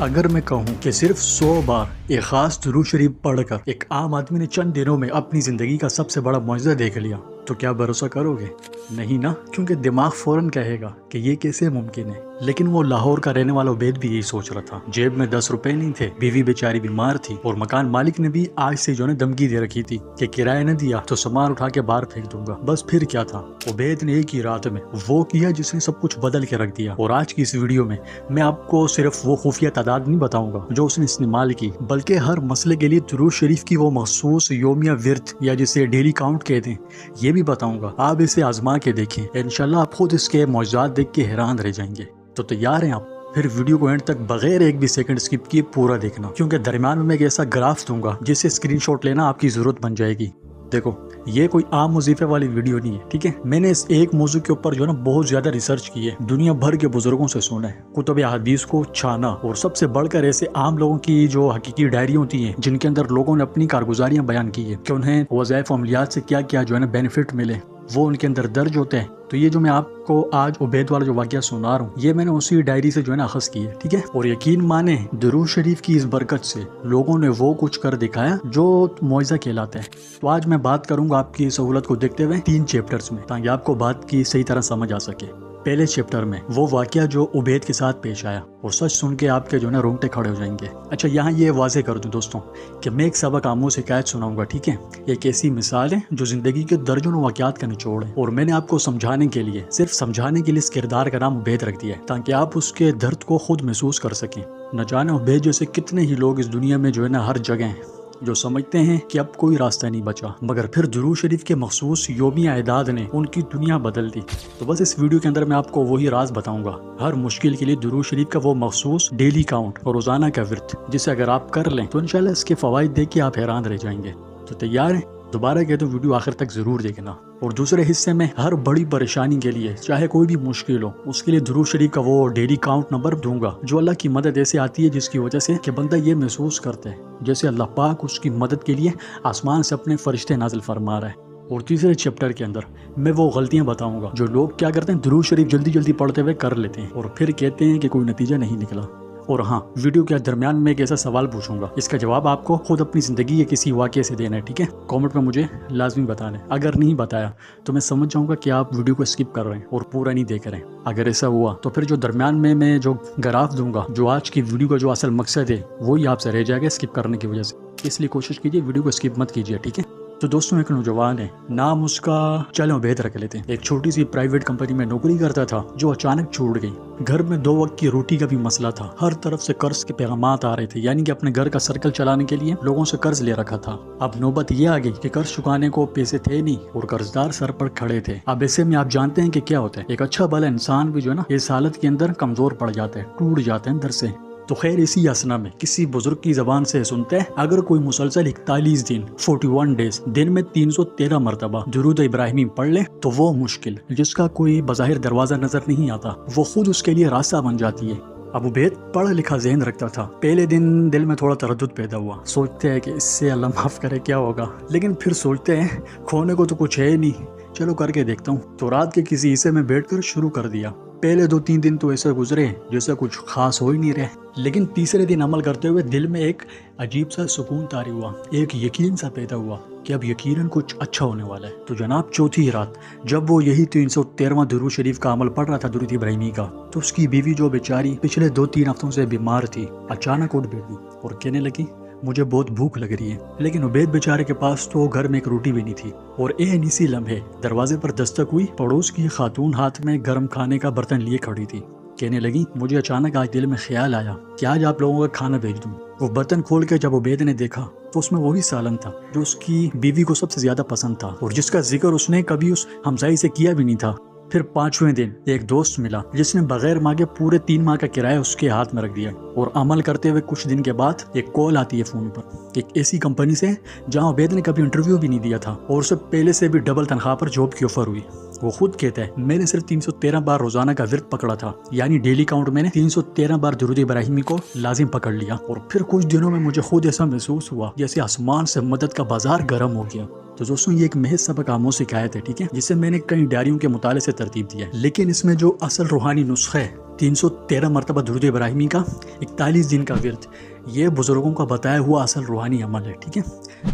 اگر میں کہوں کہ صرف 100 بار ایک خاص درود شریف پڑھ کر ایک عام آدمی نے چند دنوں میں اپنی زندگی کا سب سے بڑا معجزہ دیکھ لیا تو کیا بھروسہ کرو گے؟ نہیں نا، کیونکہ دماغ فوراً کہے گا کہ یہ کیسے ممکن ہے۔ لیکن وہ لاہور کا رہنے والا عبید بھی یہی سوچ رہا تھا۔ جیب میں 10 روپے نہیں تھے، بیوی بیچاری بیمار تھی، اور مکان مالک نے بھی آج سے دھمکی دے رکھی تھی کہ کرایہ نہ دیا تو سامان اٹھا کے باہر پھینک دوں گا۔ بس پھر کیا تھا، عبید نے ایک ہی رات میں وہ کیا جس نے سب کچھ بدل کے رکھ دیا۔ اور آج کی اس ویڈیو میں آپ کو صرف وہ خفیہ تعداد نہیں بتاؤں گا جو اس نے استعمال کی، بلکہ ہر مسئلے کے لیے درود شریف کی وہ مخصوص یومیہ ورد یا جسے ڈیلی کاؤنٹ کہتے ہیں یہ بھی بتاؤں گا۔ آپ اسے آزما کے دیکھیں، انشاءاللہ آپ خود اس کے معجزات دیکھ کے حیران رہ جائیں گے۔ تو تیار ہیں آپ؟ پھر ویڈیو کو اینڈ تک بغیر ایک بھی سیکنڈ سکپ کیے پورا دیکھنا، کیونکہ درمیان میں ایک ایسا گراف دوں گا جس سے اسکرین شاٹ لینا آپ کی ضرورت بن جائے گی۔ دیکھو، یہ کوئی عام وظیفے والی ویڈیو نہیں ہے، ٹھیک ہے؟ میں نے اس ایک موضوع کے اوپر بہت زیادہ ریسرچ کی ہے، دنیا بھر کے بزرگوں سے سنا ہے، کتب احادیث کو چھانا، اور سب سے بڑھ کر ایسے عام لوگوں کی جو حقیقی ڈائری ہوتی ہیں جن کے اندر لوگوں نے اپنی کارگزاریاں بیان کی ہے کہ انہیں وظائف و عملیات سے کیا کیا بینیفٹ ملے، وہ ان کے اندر درج ہوتے ہیں۔ تو یہ جو میں آپ کو آج عبید والا جو واقعہ سنا رہا ہوں یہ میں نے اسی ڈائری سے اخذ کی ہے، ٹھیک ہے؟ اور یقین مانیں درود شریف کی اس برکت سے لوگوں نے وہ کچھ کر دکھایا جو معجزہ کہلاتا ہے۔ تو آج میں بات کروں گا آپ کی سہولت کو دیکھتے ہوئے 3 چیپٹرز میں، تاکہ آپ کو بات کی صحیح طرح سمجھ آ سکے۔ پہلے چیپٹر میں وہ واقعہ جو عبید کے ساتھ پیش آیا، اور سچ سن کے آپ کے رونگٹے کھڑے ہو جائیں گے۔ اچھا، یہاں یہ واضح کر دوں دوستوں کہ میں ایک سبق آموز حکایت سناؤں گا، ٹھیک ہے؟ ایک ایسی مثال ہے جو زندگی کے درجنوں واقعات کا نچوڑ ہے، اور میں نے آپ کو سمجھانے کے لیے، صرف سمجھانے کے لیے اس کردار کا نام عبید رکھ دیا ہے، تاکہ آپ اس کے درد کو خود محسوس کر سکیں۔ نہ جانے عبید جیسے کتنے ہی لوگ اس دنیا میں ہر جگہ ہیں جو سمجھتے ہیں کہ اب کوئی راستہ نہیں بچا، مگر پھر درود شریف کے مخصوص یومیہ اعداد نے ان کی دنیا بدل دی۔ تو بس اس ویڈیو کے اندر میں آپ کو وہی راز بتاؤں گا، ہر مشکل کے لیے درود شریف کا وہ مخصوص ڈیلی کاؤنٹ اور روزانہ کا ورد، جسے اگر آپ کر لیں تو انشاءاللہ اس کے فوائد دیکھ کے آپ حیران رہ جائیں گے۔ تو تیار ہیں؟ دوبارہ کہہ دوں، ویڈیو آخر تک ضرور دیکھنا۔ اور دوسرے حصے میں ہر بڑی پریشانی کے لیے، چاہے کوئی بھی مشکل ہو، اس کے لیے درود شریف کا وہ ڈیلی کاؤنٹ نمبر دوں گا جو اللہ کی مدد ایسے آتی ہے جس کی وجہ سے کہ بندہ یہ محسوس کرتا ہے جیسے اللہ پاک اس کی مدد کے لیے آسمان سے اپنے فرشتے نازل فرما رہا ہے۔ اور تیسرے چیپٹر کے اندر میں وہ غلطیاں بتاؤں گا جو لوگ کیا کرتے ہیں، درود شریف جلدی جلدی پڑھتے ہوئے کر لیتے ہیں اور پھر کہتے ہیں کہ کوئی نتیجہ نہیں نکلا۔ اور ہاں، ویڈیو کے درمیان میں ایک ایسا سوال پوچھوں گا، اس کا جواب آپ کو خود اپنی زندگی کے کسی واقعے سے دینا ہے، ٹھیک ہے؟ کامنٹ میں مجھے لازمی بتانا ہے۔ اگر نہیں بتایا تو میں سمجھ جاؤں گا کہ آپ ویڈیو کو اسکپ کر رہے ہیں اور پورا نہیں دیکھ رہے ہیں۔ اگر ایسا ہوا تو پھر جو درمیان میں جو گراف دوں گا، جو آج کی ویڈیو کا جو اصل مقصد ہے، وہی آپ سے رہ جائے گا اسکپ کرنے کی وجہ سے۔ اس لیے کوشش کیجیے ویڈیو کو اسکپ مت کیجیے، ٹھیک ہے؟ تو دوستوں، ایک نوجوان ہے، نام اس کا چلیں عبید رکھ لیتے ہیں، ایک چھوٹی سی پرائیویٹ کمپنی میں نوکری کرتا تھا جو اچانک چھوٹ گئی۔ گھر میں 2 وقت کی روٹی کا بھی مسئلہ تھا، ہر طرف سے قرض کے پیغامات آ رہے تھے، یعنی کہ اپنے گھر کا سرکل چلانے کے لیے لوگوں سے قرض لے رکھا تھا۔ اب نوبت یہ آ گئی کہ قرض چکانے کو پیسے تھے نہیں اور قرضدار سر پر کھڑے تھے۔ اب ایسے میں آپ جانتے ہیں کہ کیا ہوتا ہے، ایک اچھا بھلا انسان بھی اس حالت کے اندر کمزور پڑ جاتا ہے، ٹوٹ جاتا ہے اندر سے۔ تو خیر، اسی اسنا میں کسی بزرگ کی زبان سے سنتے ہیں، اگر کوئی مسلسل 41 دن 41 ڈیز دن میں 313 مرتبہ درود ابراہیمی پڑھ لے تو وہ مشکل جس کا کوئی بظاہر دروازہ نظر نہیں آتا، وہ خود اس کے لیے راستہ بن جاتی ہے۔ اب عبید پڑھا لکھا ذہن رکھتا تھا۔ پہلے دن دل میں تھوڑا تردد پیدا ہوا، سوچتے ہیں کہ اس سے اللہ معاف کرے کیا ہوگا، لیکن پھر سوچتے ہیں کھونے کو تو کچھ ہے نہیں، چلو کر کے دیکھتا ہوں۔ تو رات کے کسی حصے میں بیٹھ کر شروع کر دیا۔ پہلے 2-3 دن تو ایسے گزرے جیسے کچھ خاص ہو ہی نہیں رہے، لیکن تیسرے دن عمل کرتے ہوئے دل میں ایک عجیب سا سکون طاری ہوا، ایک یقین سا پیدا ہوا کہ اب یقیناً کچھ اچھا ہونے والا ہے۔ تو جناب، چوتھی رات جب وہ یہی 313واں درود شریف کا عمل پڑھ رہا تھا، درود ابراہیمی کا، تو اس کی بیوی جو بیچاری پچھلے 2-3 ہفتوں سے بیمار تھی، اچانک اٹھ بیٹھی اور کہنے لگی مجھے بہت بھوک لگ رہی ہے۔ لیکن عبید بیچارے کے پاس تو گھر میں ایک روٹی بھی نہیں تھی، اور اسی لمحے دروازے پر دستک ہوئی۔ پڑوس کی خاتون ہاتھ میں گرم کھانے کا برتن لیے کھڑی تھی، کہنے لگی مجھے اچانک آج دل میں خیال آیا کہ آج آپ لوگوں کا کھانا بھیج دوں۔ وہ برتن کھول کے جب عبید نے دیکھا تو اس میں وہی سالن تھا جو اس کی بیوی کو سب سے زیادہ پسند تھا، اور جس کا ذکر اس نے کبھی اس ہمسائی سے کیا بھی نہیں تھا۔ پھر 5ویں دن ایک دوست ملا جس نے بغیر مانگے پورے 3 ماہ کا کرایہ اس کے ہاتھ میں رکھ دیا، اور عمل کرتے ہوئے کچھ دن کے بعد ایک کال آتی ہے فون پر ایک ایسی کمپنی سے جہاں عبید نے کبھی انٹرویو بھی نہیں دیا تھا، اور اسے پہلے سے بھی ڈبل تنخواہ پر جاب کی آفر ہوئی۔ وہ خود کہتا ہے میں نے صرف 313 بار روزانہ کا ورد پکڑا تھا، یعنی ڈیلی کاؤنٹ میں نے 313 بار درود ابراہیمی کو لازم پکڑ لیا، اور پھر کچھ دنوں میں مجھے خود ایسا محسوس ہوا جیسے آسمان سے مدد کا بازار گرم ہو گیا۔ تو دوستوں یہ ایک محض سبق آموز حکایت ہے، ٹھیک ہے، جسے میں نے کئی ڈائریوں کے مطالعے سے ترتیب دیا ہے، لیکن اس میں جو اصل روحانی نسخہ ہے 313 مرتبہ درود ابراہیمی کا 41 دن کا ورد، یہ بزرگوں کا بتایا ہوا اصل روحانی عمل ہے، ٹھیک ہے،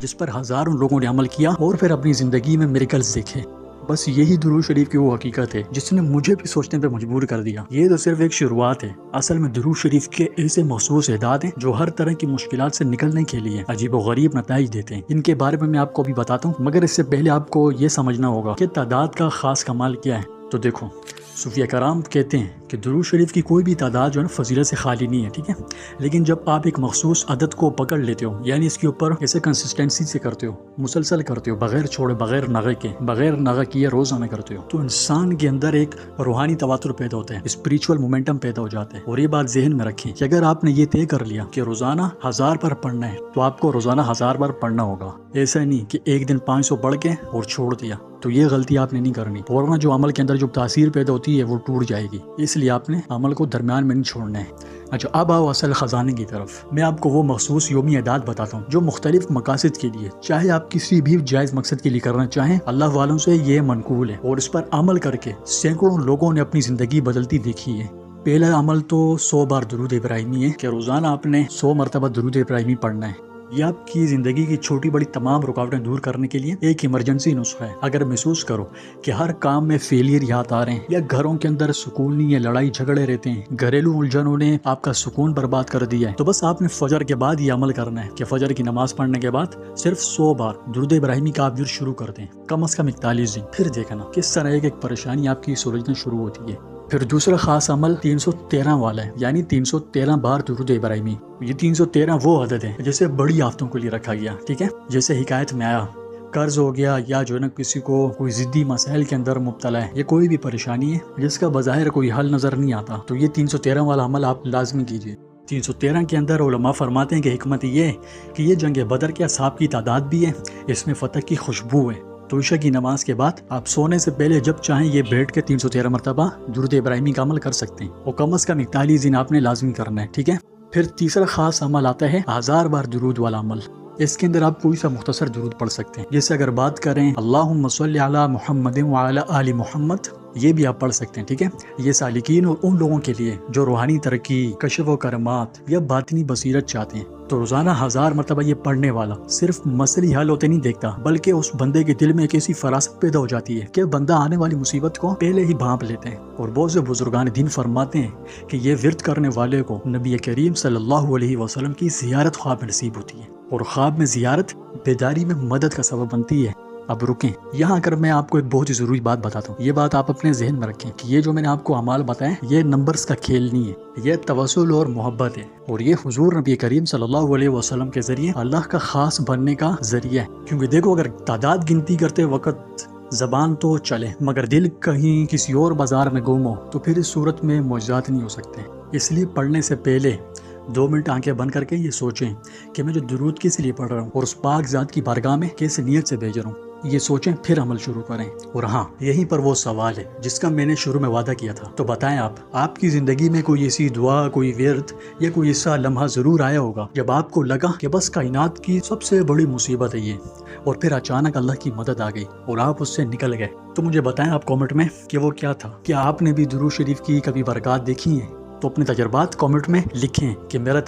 جس پر ہزاروں لوگوں نے عمل کیا اور پھر اپنی زندگی میں میریکلز دیکھے۔ بس یہی درود شریف کی وہ حقیقت ہے جس نے مجھے بھی سوچنے پہ مجبور کر دیا۔ یہ تو صرف ایک شروعات ہے، اصل میں درود شریف کے ایسے مخصوص اعداد ہیں جو ہر طرح کی مشکلات سے نکلنے کے لیے عجیب و غریب نتائج دیتے ہیں۔ ان کے بارے میں آپ کو بھی بتاتا ہوں، مگر اس سے پہلے آپ کو یہ سمجھنا ہوگا کہ تعداد کا خاص کمال کیا ہے۔ تو دیکھو، صوفیہ کرام کہتے ہیں کہ درود شریف کی کوئی بھی تعداد جو ہے نا فضیلت سے خالی نہیں ہے، ٹھیک ہے، لیکن جب آپ ایک مخصوص عدد کو پکڑ لیتے ہو، یعنی اس کے اوپر ایسے کنسسٹنسی سے کرتے ہو، مسلسل کرتے ہو، بغیر چھوڑے، بغیر نغے کے، بغیر نغے کیے روزانہ کرتے ہو، تو انسان کے اندر ایک روحانی تواتر پیدا ہوتا ہے، اسپریچول مومنٹم پیدا ہو جاتا ہے۔ اور یہ بات ذہن میں رکھیں کہ اگر آپ نے یہ طے کر لیا کہ روزانہ 1000 بار پڑھنا ہے تو آپ کو روزانہ 1000 بار پڑھنا ہوگا، ایسا نہیں کہ ایک دن 500 پڑھ کے اور چھوڑ دیا، تو یہ غلطی آپ نے نہیں کرنی، ورنہ جو عمل کے اندر جو تاثیر پیدا ہوتی ہے وہ ٹوٹ جائے گی، اس لیے آپ نے عمل کو درمیان میں نہیں چھوڑنا ہے۔ اچھا، اب آؤ اصل خزانے کی طرف۔ میں آپ کو وہ مخصوص یومی اعداد بتاتا ہوں جو مختلف مقاصد کے لیے، چاہے آپ کسی بھی جائز مقصد کے لیے کرنا چاہیں، اللہ والوں سے یہ منقول ہے اور اس پر عمل کر کے سینکڑوں لوگوں نے اپنی زندگی بدلتی دیکھی ہے۔ پہلا عمل تو 100 بار درود ابراہیمی ہے کہ روزانہ آپ نے 100 مرتبہ درود ابراہیمی پڑھنا ہے۔ یہ آپ کی زندگی کی چھوٹی بڑی تمام رکاوٹیں دور کرنے کے لیے ایک ایمرجنسی نسخہ ہے۔ اگر محسوس کرو کہ ہر کام میں فیلئر یاد آ رہے ہیں، یا گھروں کے اندر سکون نہیں ہے، لڑائی جھگڑے رہتے ہیں، گھریلو الجھنوں نے آپ کا سکون برباد کر دیا ہے، تو بس آپ نے فجر کے بعد یہ عمل کرنا ہے کہ فجر کی نماز پڑھنے کے بعد صرف 100 بار درود ابراہیمی کا آپ ورد شروع کر دیں، کم از کم 41 دن، پھر دیکھنا کس طرح ایک پریشانی آپ کی سلجھنا شروع ہوتی ہے۔ پھر دوسرا خاص عمل 313 والا ہے، یعنی 313 بار درود ابراہیمی۔ یہ 313 وہ عدد ہے جیسے بڑی آفتوں کے لیے رکھا گیا، ٹھیک ہے، جیسے حکایت میں آیا قرض ہو گیا، یا جو ہے نا کسی کو کوئی ضدی مسائل کے اندر مبتلا ہے، یہ کوئی بھی پریشانی ہے جس کا بظاہر کوئی حل نظر نہیں آتا، تو یہ 313 والا عمل آپ لازمی کیجیے۔ 313 کے اندر علماء فرماتے ہیں کہ حکمت یہ ہے کہ یہ جنگ بدر کے اصحاب کی تعداد بھی ہے، اس میں فتح کی خوشبو ہے۔ تو عشاء کی نماز کے بعد آپ سونے سے پہلے جب چاہیں یہ بیٹھ کے 313 مرتبہ درود ابراہیمی کا عمل کر سکتے ہیں، اور کم از کم 41 دن آپ نے لازمی کرنا ہے، ٹھیک ہے۔ پھر تیسرا خاص عمل آتا ہے 1000 بار درود والا عمل۔ اس کے اندر آپ کوئی سا مختصر درود پڑھ سکتے ہیں، جیسے اگر بات کریں اللہم صلی علی محمد وعلی آل محمد، یہ بھی آپ پڑھ سکتے ہیں، ٹھیک ہے۔ یہ سالکین اور ان لوگوں کے لیے جو روحانی ترقی، کشف و کرامات یا باطنی بصیرت چاہتے ہیں، تو روزانہ 1000 مرتبہ یہ پڑھنے والا صرف مسئلے حل ہوتے نہیں دیکھتا، بلکہ اس بندے کے دل میں ایک ایسی فراست پیدا ہو جاتی ہے کہ بندہ آنے والی مصیبت کو پہلے ہی بھانپ لیتے ہیں۔ اور بہت سے بزرگان دین فرماتے ہیں کہ یہ ورد کرنے والے کو نبی کریم صلی اللہ علیہ وسلم کی زیارت خواب میں نصیب ہوتی ہے، اور خواب میں زیارت بیداری میں مدد کا سبب بنتی ہے۔ اب رکیں یہاں، اگر میں آپ کو ایک بہت ہی ضروری بات بتاتا ہوں، یہ بات آپ اپنے ذہن میں رکھیں کہ یہ جو میں نے آپ کو اعمال بتائے یہ نمبرز کا کھیل نہیں ہے، یہ توسل اور محبت ہے، اور یہ حضور نبی کریم صلی اللہ علیہ وسلم کے ذریعے اللہ کا خاص بننے کا ذریعہ ہے۔ کیونکہ دیکھو، اگر تعداد گنتی کرتے وقت زبان تو چلے مگر دل کہیں کسی اور بازار میں گم ہو، تو پھر اس صورت میں معجزات نہیں ہو سکتے۔ اس لیے پڑھنے سے پہلے 2 منٹ آنکھیں بند کر کے یہ سوچیں کہ میں جو درود کس لیے پڑھ رہا ہوں اور اس پاک ذات کی بارگاہ میں کیس نیت سے بھیج رہا ہوں، یہ سوچیں، پھر عمل شروع کریں۔ اور ہاں، یہیں پر وہ سوال ہے جس کا میں نے شروع میں وعدہ کیا تھا، تو بتائیں آپ کی زندگی میں کوئی ایسی دعا، کوئی ورد یا کوئی ایسا لمحہ ضرور آیا ہوگا جب آپ کو لگا کہ بس کائنات کی سب سے بڑی مصیبت ہے یہ، اور پھر اچانک اللہ کی مدد آ گئی اور آپ اس سے نکل گئے؟ تو مجھے بتائیں آپ کامنٹ میں کہ وہ کیا تھا۔ کیا آپ نے بھی درود شریف کی کبھی برکات دیکھی ہیں؟ تو اپنے تجربات کامنٹ میں لکھیں کہ میرا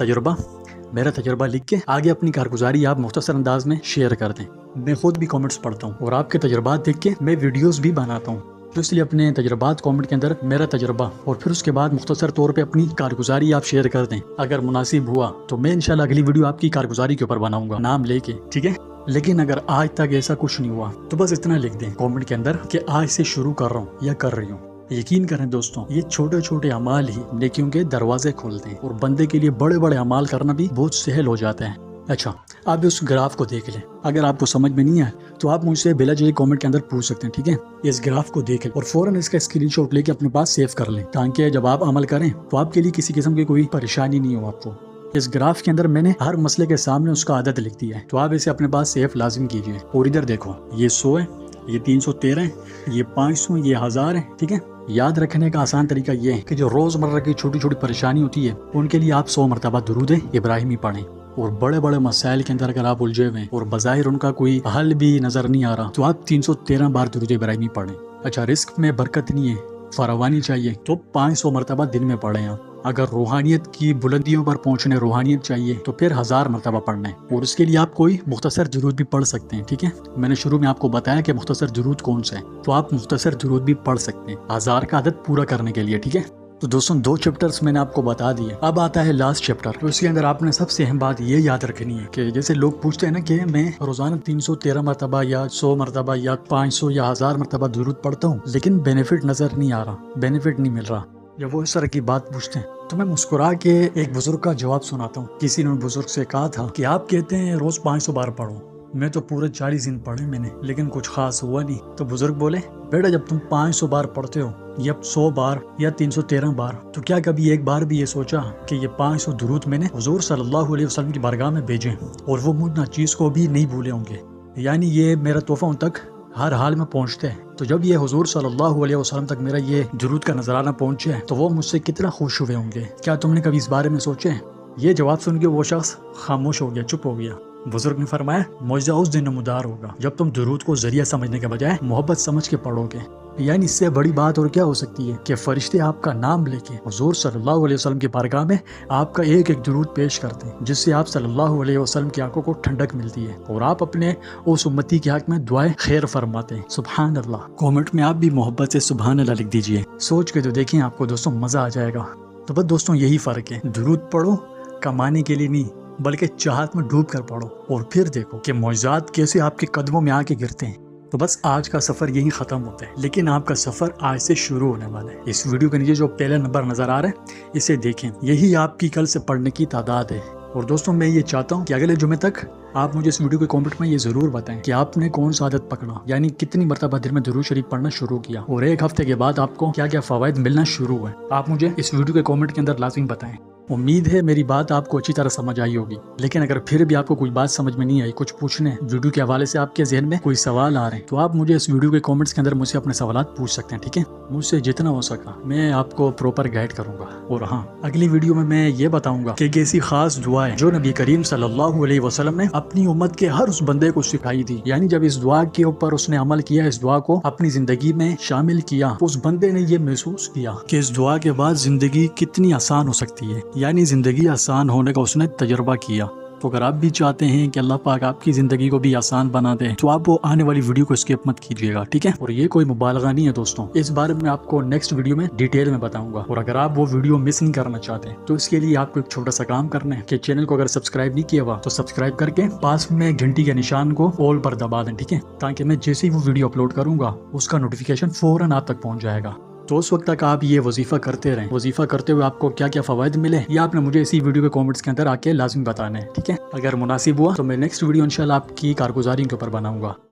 تجربہ لکھ کے آگے اپنی کارگزاری آپ مختصر انداز میں شیئر کر دیں۔ میں خود بھی کامنٹس پڑھتا ہوں اور آپ کے تجربات دیکھ کے میں ویڈیوز بھی بناتا ہوں، تو اس لیے اپنے تجربات کامنٹ کے اندر میرا تجربہ اور پھر اس کے بعد مختصر طور پہ اپنی کارگزاری آپ شیئر کر دیں۔ اگر مناسب ہوا تو میں انشاءاللہ اگلی ویڈیو آپ کی کارگزاری کے اوپر بناؤں گا، نام لے کے، ٹھیک ہے۔ لیکن اگر آج تک ایسا کچھ نہیں ہوا تو بس اتنا لکھ دیں کامنٹ کے اندر کہ آج سے شروع کر رہا ہوں یا کر رہی ہوں۔ یقین کریں دوستوں، یہ چھوٹے چھوٹے اعمال ہی نیکیوں کے دروازے کھولتے ہیں، اور بندے کے لیے بڑے بڑے اعمال کرنا بھی بہت سہل ہو جاتا ہے۔ اچھا، آپ اس گراف کو دیکھ لیں، اگر آپ کو سمجھ میں نہیں آئے تو آپ مجھ سے بلا جے کامنٹ کے اندر پوچھ سکتے ہیں، ٹھیک ہے۔ اس گراف کو دیکھ لیں اور فوراً اس کا اسکرین شاٹ لے کے اپنے پاس سیو کر لیں، تاکہ جب آپ عمل کریں تو آپ کے لیے کسی قسم کی کوئی پریشانی نہیں ہو آپ کو۔ اس گراف کے اندر میں نے ہر مسئلے کے سامنے اس کا عدد لکھ دیا ہے، تو آپ اسے اپنے پاس سیو لازم کیجیے۔ اور ادھر دیکھو، یہ 100 ہے یہ 313 ہے، یہ 500، یہ 1000 ہے، ٹھیک ہے۔ یاد رکھنے کا آسان طریقہ یہ ہے کہ جو روزمرہ کی چھوٹی چھوٹی پریشانی ہوتی ہے ان کے لیے آپ 100 مرتبہ درود ابراہیمی پڑھیں، اور بڑے بڑے مسائل کے اندر اگر آپ الجھے ہوئے ہیں اور بظاہر ان کا کوئی حل بھی نظر نہیں آ رہا تو آپ 313 بار درود ابراہیمی پڑھیں۔ اچھا، رزق میں برکت نہیں ہے، فراوانی چاہیے تو 500 مرتبہ دن میں پڑھیں آپ۔ اگر روحانیت کی بلندیوں پر پہنچنے روحانیت چاہیے تو پھر 1000 مرتبہ پڑھنا ہے، اور اس کے لیے آپ کوئی مختصر درود بھی پڑھ سکتے ہیں، ٹھیک ہے۔ میں نے شروع میں آپ کو بتایا کہ مختصر درود کون سا ہے، تو آپ مختصر درود بھی پڑھ سکتے ہیں 1000 کا عدد پورا کرنے کے لیے، ٹھیک ہے۔ تو دوستوں 2 چیپٹرز میں نے آپ کو بتا دیے، اب آتا ہے لاسٹ چیپٹر۔ تو اس کے اندر آپ نے سب سے اہم بات یہ یاد رکھنی ہے کہ جیسے لوگ پوچھتے ہیں نا کہ میں روزانہ 313 مرتبہ یا 100 مرتبہ یا 500 یا 1000 مرتبہ درود پڑھتا ہوں لیکن بینیفٹ نظر نہیں آ رہا، بینیفٹ نہیں مل رہا، یا وہ اس طرح کی بات پوچھتے ہیں، تو میں مسکرا کے ایک بزرگ کا جواب سناتا ہوں۔ کسی نے بزرگ سے کہا تھا کہ آپ کہتے ہیں روز 500 بار پڑھو، میں تو پورے 40 دن پڑھے میں نے لیکن کچھ خاص ہوا نہیں۔ تو بزرگ بولے بیٹا جب تم 500 بار پڑھتے ہو یا 100 بار یا 313 بار تو کیا کبھی ایک بار بھی یہ سوچا کہ یہ 500 درود میں نے حضور صلی اللہ علیہ وسلم کی بارگاہ میں بھیجے اور وہ مجھ ناچیز کو بھی نہیں بھولے ہوں گے، یعنی یہ میرا تحفہ ان تک ہر حال میں پہنچتے ہیں، تو جب یہ حضور صلی اللہ علیہ وسلم تک میرا یہ درود کا نذرانہ پہنچے تو وہ مجھ سے کتنا خوش ہوئے ہوں گے، کیا تم نے کبھی اس بارے میں سوچے؟ یہ جواب سن کے وہ شخص خاموش ہو گیا، چپ ہو گیا۔ بزرگ نے فرمایا معجزہ اس دن نمودار ہوگا جب تم درود کو ذریعہ سمجھنے کے بجائے محبت سمجھ کے پڑھو گے، یعنی اس سے بڑی بات اور کیا ہو سکتی ہے کہ فرشتے آپ کا نام لے کے حضور صلی اللہ علیہ وسلم کی بارگاہ میں آپ کا ایک ایک درود پیش کرتے ہیں، جس سے آپ صلی اللہ علیہ وسلم کی آنکھوں کو ٹھنڈک ملتی ہے اور آپ اپنے اس امتی کے حق میں دعائیں خیر فرماتے ہیں۔ سبحان اللہ، کامنٹ میں آپ بھی محبت سے سبحان اللہ لکھ دیجئے، سوچ کے تو دیکھیں، آپ کو دوستوں مزہ آ جائے گا۔ تو بس دوستوں یہی فرق ہے، درود پڑھو کمانے کے لیے نہیں بلکہ چاہت میں ڈوب کر پڑھو، اور پھر دیکھو کہ معجزات کیسے آپ کے قدموں میں آ کے گرتے ہیں۔ تو بس آج کا سفر یہی ختم ہوتا ہے، لیکن آپ کا سفر آج سے شروع ہونے والا ہے۔ اس ویڈیو کے نیچے جو پہلا نمبر نظر آ رہا ہے اسے دیکھیں، یہی آپ کی کل سے پڑھنے کی تعداد ہے۔ اور دوستوں میں یہ چاہتا ہوں کہ اگلے جمعے تک آپ مجھے اس ویڈیو کے کامنٹ میں یہ ضرور بتائیں کہ آپ نے کون سا عادت پکڑا، یعنی کتنی مرتبہ دن میں درود شریف پڑھنا شروع کیا، اور ایک ہفتے کے بعد آپ کو کیا کیا فوائد ملنا شروع ہوئے۔ آپ مجھے اس ویڈیو کے کامنٹ کے اندر لازمی بتائیں۔ امید ہے میری بات آپ کو اچھی طرح سمجھ آئی ہوگی، لیکن اگر پھر بھی آپ کو کوئی بات سمجھ میں نہیں آئی، کچھ پوچھنے ویڈیو کے حوالے سے آپ کے ذہن میں کوئی سوال آ رہے ہیں، تو آپ مجھے اس ویڈیو کے کامنٹس کے اندر مجھ سے اپنے سوالات پوچھ سکتے ہیں، ٹھیک ہے۔ مجھ سے جتنا ہو سکا میں آپ کو پراپر گائیڈ کروں گا۔ اور ہاں، اگلی ویڈیو میں یہ بتاؤں گا کہ ایسی خاص دعائیں جو نبی کریم صلی اللہ علیہ وسلم نے اپنی امت کے ہر اس بندے کو سکھائی تھی، یعنی جب اس دعا کے اوپر اس نے عمل کیا، اس دعا کو اپنی زندگی میں شامل کیا، تو اس بندے نے یہ محسوس کیا کہ اس دعا کے بعد زندگی کتنی آسان ہو سکتی ہے، یعنی زندگی آسان ہونے کا اس نے تجربہ کیا۔ تو اگر آپ بھی چاہتے ہیں کہ اللہ پاک آپ کی زندگی کو بھی آسان بنا دے تو آپ وہ آنے والی ویڈیو کو اسکپ مت کیجیے گا، ٹھیک ہے۔ اور یہ کوئی مبالغہ نہیں ہے دوستوں، اس بارے میں آپ کو نیکسٹ ویڈیو میں ڈیٹیل میں بتاؤں گا۔ اور اگر آپ وہ ویڈیو مس نہیں کرنا چاہتے تو اس کے لیے آپ کو ایک چھوٹا سا کام کرنا ہے کہ چینل کو اگر سبسکرائب نہیں کیا ہوا تو سبسکرائب کر کے پاس میں گھنٹی کے نشان کو آل پر دبا دیں، ٹھیک ہے، تاکہ میں جیسے ہی وہ ویڈیو اپلوڈ کروں گا اس کا نوٹیفیکیشن فوراً آپ تک پہنچ جائے گا۔ تو اس وقت تک آپ یہ وظیفہ کرتے رہیں، وظیفہ کرتے ہوئے آپ کو کیا کیا فوائد ملے یہ آپ نے مجھے اسی ویڈیو کے کامنٹس کے اندر آ کے لازمی بتانا ہے، ٹھیک ہے۔ اگر مناسب ہوا تو میں نیکسٹ ویڈیو انشاءاللہ آپ کی کارگزاری کے اوپر بناؤں گا۔